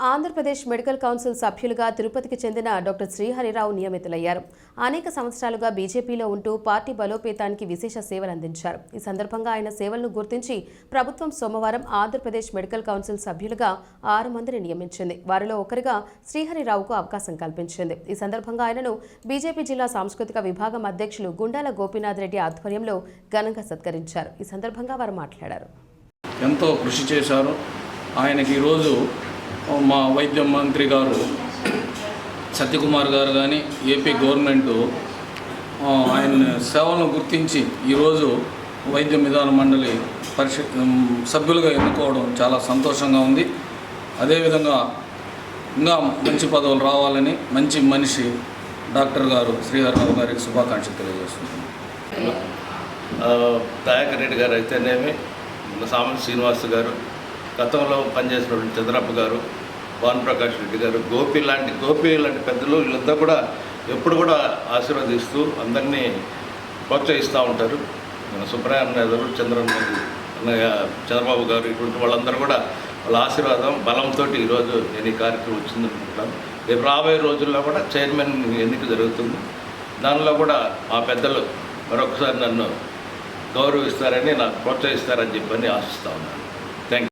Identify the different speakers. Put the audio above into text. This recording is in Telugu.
Speaker 1: ఆంధ్రప్రదేశ్ మెడికల్ కౌన్సిల్ సభ్యులుగా తిరుపతికి చెందిన డాక్టర్ శ్రీహరిరావు నియమితులయ్యారు. అనేక సంవత్సరాలుగా బీజేపీలో ఉంటూ పార్టీ బలోపేతానికి విశేష సేవలు అందించారు. ఈ సందర్భంగా ఆయన సేవలను గుర్తించి ప్రభుత్వం సోమవారం ఆంధ్రప్రదేశ్ మెడికల్ కౌన్సిల్ సభ్యులుగా 6 మందిని నియమించింది. వారిలో ఒకరిగా శ్రీహరిరావుకు అవకాశం కల్పించింది. ఈ సందర్భంగా ఆయనను బీజేపీ జిల్లా సాంస్కృతిక విభాగం అధ్యక్షులు గుండాల గోపీనాథ్ రెడ్డి ఆధ్వర్యంలో ఘనంగా సత్కరించారు. ఈ సందర్భంగా వారు మాట్లాడారు.
Speaker 2: ఎంతో కృషి చేశారు. ఆయనకి ఈరోజు మా వైద్య మంత్రి గారు సత్యకుమార్ గారు కానీ ఏపీ గవర్నమెంటు ఆయన సేవలను గుర్తించి ఈరోజు వైద్య విధాన మండలి సభ్యులుగా ఎన్నుకోవడం చాలా సంతోషంగా ఉంది. అదేవిధంగా ఇంకా మంచి పదవులు రావాలని మంచి మనిషి డాక్టర్ గారు శ్రీహరిరావు గారికి శుభాకాంక్షలు తెలియజేస్తున్నాను.
Speaker 3: దయాకర్ రెడ్డి గారు అయితేనేమి, సామంత శ్రీనివాస్ గారు, గతంలో పనిచేసినటువంటి చంద్రప్ప గారు, భానుప్రకాష్ రెడ్డి గారు, గోపి లాంటి పెద్దలు వీళ్ళంతా కూడా ఎప్పుడు కూడా ఆశీర్వదిస్తూ అందరినీ ప్రోత్సహిస్తూ ఉంటారు. సుబ్రహ్మణ్య గారు, చంద్రబాబు గారు, ఇటువంటి వాళ్ళందరూ కూడా వాళ్ళ ఆశీర్వాదం బలంతో ఈరోజు నేను ఈ కార్యక్రమం వచ్చిందనుకుంటున్నాను. రేపు రాబోయే రోజుల్లో కూడా చైర్మన్ ఎన్నిక జరుగుతుంది. దానిలో కూడా ఆ పెద్దలు మరొకసారి నన్ను గౌరవిస్తారని, నాకు ప్రోత్సహిస్తారని చెప్పని ఆశిస్తూ ఉన్నాను.